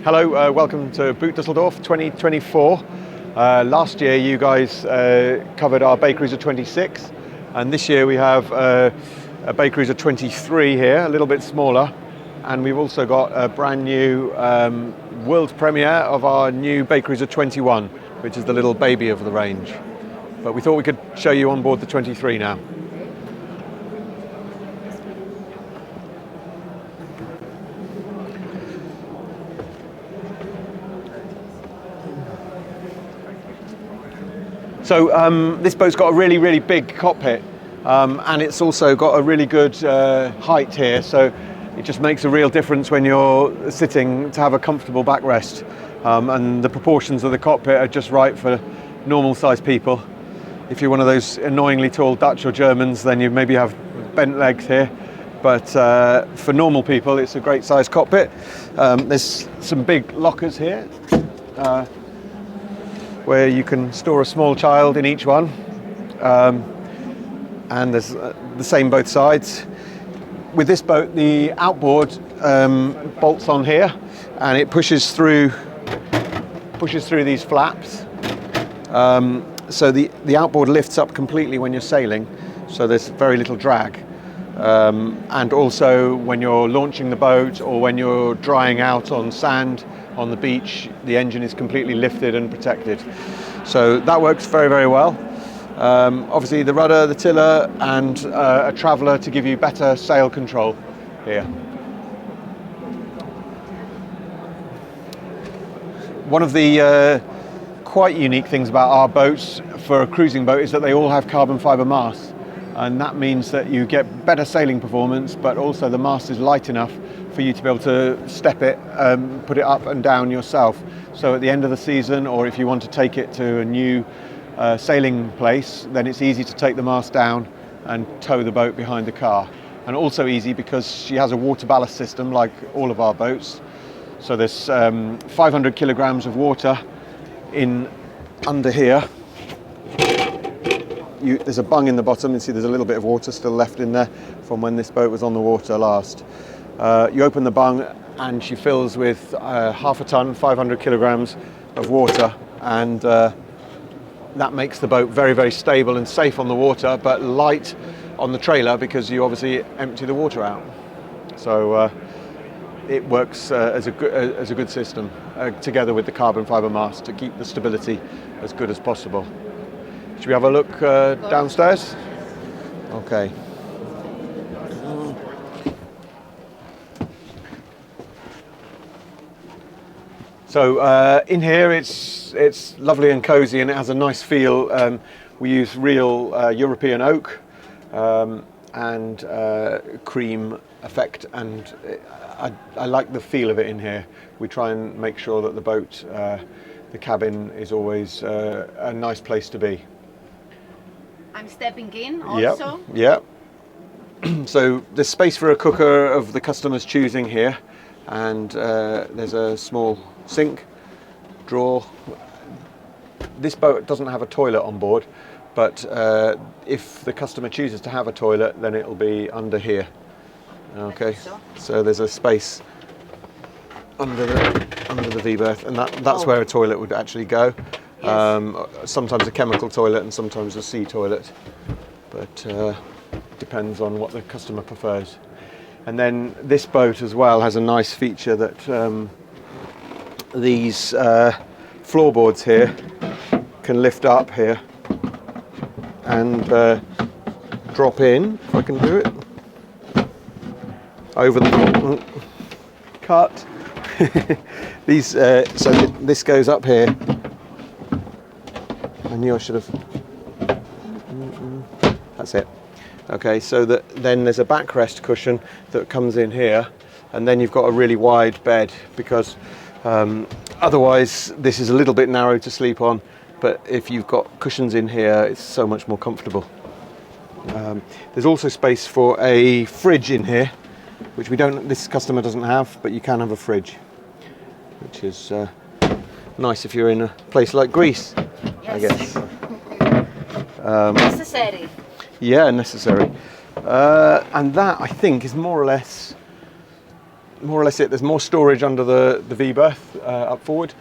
Hello, welcome to Boot Düsseldorf 2024. Last year you guys covered our BayCruiser 26, and this year we have a BayCruiser 23 here, a little bit smaller, and we've also got a brand new world premiere of our new BayCruiser 21, which is the little baby of the range. But we thought we could show you on board the 23 now. So this boat's got a really big cockpit, and it's also got a really good height here, so it just makes a real difference when you're sitting to have a comfortable backrest. And the proportions of the cockpit are just right for normal sized people. If you're one of those annoyingly tall Dutch or Germans, then you maybe have bent legs here. But for normal people, it's a great sized cockpit. There's some big lockers here, where you can store a small child in each one, and there's the same both sides. With this boat, the outboard bolts on here, and it pushes through these flaps. So the outboard lifts up completely when you're sailing, so there's very little drag. And also when you're launching the boat or when you're drying out on sand on the beach, the engine is completely lifted and protected. So that works very well. Obviously the rudder, the tiller, and a traveller to give you better sail control here. One of the quite unique things about our boats for a cruising boat is that they all have carbon fibre masts, and that means that you get better sailing performance, but also the mast is light enough for you to be able to step it, put it up and down yourself. So at the end of the season, or if you want to take it to a new sailing place, then it's easy to take the mast down and tow the boat behind the car. And also easy because she has a water ballast system like all of our boats. So there's 500 kilograms of water in under here. There's a bung in the bottom. You see there's a little bit of water still left in there from when this boat was on the water last. You open the bung and she fills with half a ton, 500 kilograms of water, and that makes the boat very stable and safe on the water, but light on the trailer because you obviously empty the water out. So it works as a good system, together with the carbon fibre mast, to keep the stability as good as possible. Should we have a look downstairs? Okay. So in here it's lovely and cosy, and it has a nice feel. We use real European oak and cream effect, and I like the feel of it in here. We try and make sure that the boat, the cabin, is always a nice place to be. I'm stepping in also. Yep. So there's space for a cooker of the customer's choosing here, and there's a small sink, drawer. This boat doesn't have a toilet on board, but if the customer chooses to have a toilet, then it'll be under here. Okay, so there's a space under the V-berth, and that's where a toilet would actually go. Yes. Sometimes a chemical toilet and sometimes a sea toilet, but depends on what the customer prefers. And then this boat as well has a nice feature that these floorboards here can lift up here and drop in, if I can do it, over the cut. These so this goes up here. I knew I should have. That's it. Okay, so then there's a backrest cushion that comes in here, and then you've got a really wide bed, because otherwise this is a little bit narrow to sleep on, but if you've got cushions in here, it's so much more comfortable. There's also space for a fridge in here, which this customer doesn't have, but you can have a fridge, which is nice if you're in a place like Greece. Yes. I guess. Necessary. Yeah, necessary. And that, I think, is more or less more or less it. There's more storage under the V berth up forward,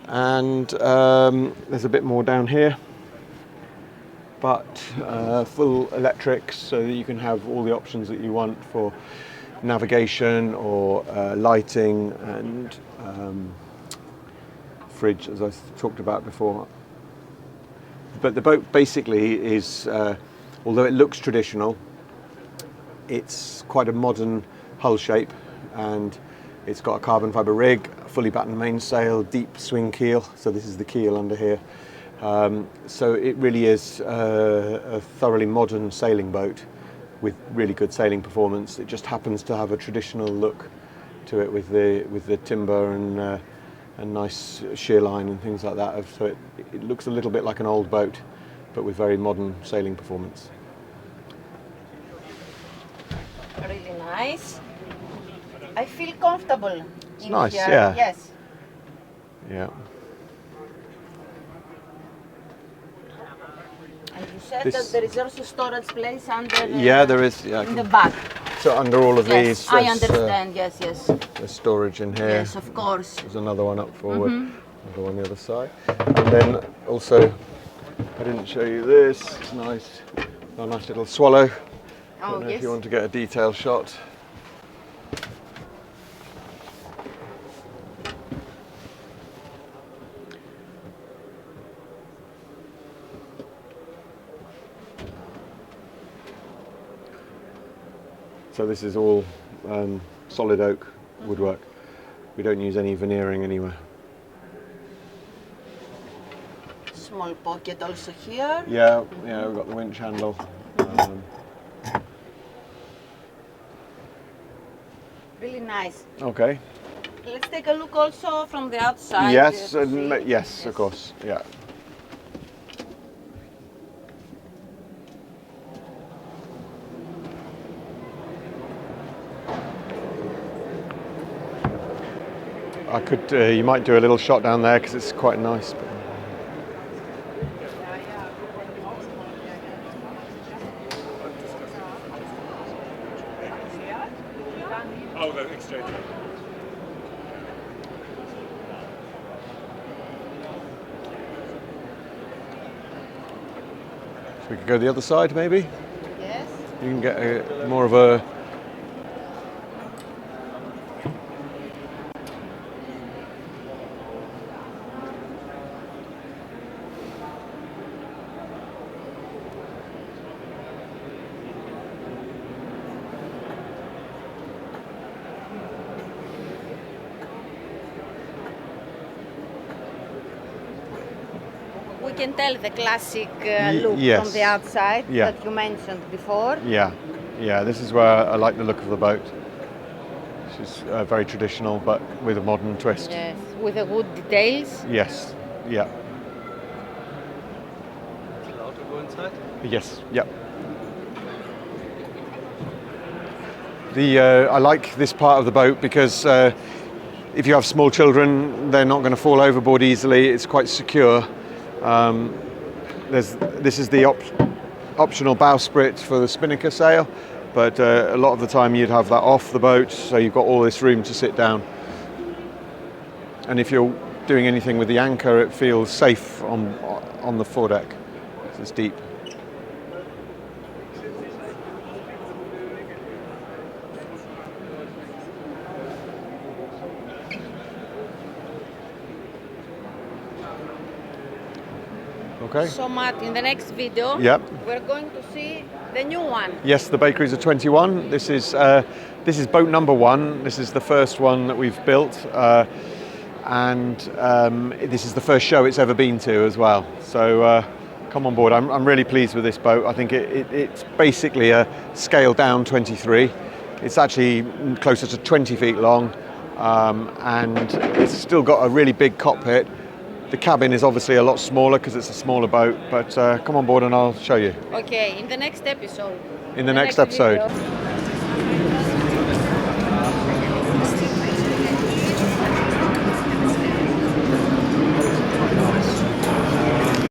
and there's a bit more down here, but full electrics, so that you can have all the options that you want for navigation or lighting and fridge, as I talked about before. But the boat basically is, although it looks traditional, it's quite a modern hull shape, and it's got a carbon fibre rig, fully battened mainsail, deep swing keel, so this is the keel under here. So it really is a thoroughly modern sailing boat with really good sailing performance. It just happens to have a traditional look to it with the timber and nice shear line and things like that. So it looks a little bit like an old boat, but with very modern sailing performance. Really nice. I feel comfortable. It's nice, yeah. Yes. Yeah. And you said that there is also storage place under. Yeah, there is. Yeah, in the back. So under all of Yes, these, I understand. Yes. there's storage in here. Yes, of course. There's another one up forward, another one on the other side, and then also, I didn't show you this. It's nice, a nice little swallow. I don't know if you want to get a detail shot. So this is all solid oak woodwork. We don't use any veneering anywhere. Small pocket also here. Yeah, we've got the winch handle. Really nice. Okay. Let's take a look also from the outside. Yes, to see. yes, of course. Yeah. I could. You might do a little shot down there because it's quite nice. But... Oh, the exchange. So we could go the other side, maybe. Yes. You can get more of a. We can tell the classic look yes. from the outside Yeah. that you mentioned before. Yeah, this is where I like the look of the boat. It's very traditional, but with a modern twist. Yes, with the wood details. Yes, yeah. Is it allowed to go inside? Yes, yep. I like this part of the boat because if you have small children, they're not going to fall overboard easily. It's quite secure. This is the optional bowsprit for the spinnaker sail, but a lot of the time you'd have that off the boat, so you've got all this room to sit down. And if you're doing anything with the anchor, it feels safe on the foredeck. It's deep. Okay. So Matt, in the next video, Yep. we're going to see the new one. Yes, the BayCruiser 21. This is boat number 1. This is the first one that we've built, and this is the first show it's ever been to as well. So come on board. I'm really pleased with this boat. I think it's basically a scaled down 23. It's actually closer to 20 feet long, and it's still got a really big cockpit. The cabin is obviously a lot smaller because it's a smaller boat, but come on board and I'll show you. Okay, in the next episode. In the next episode. video.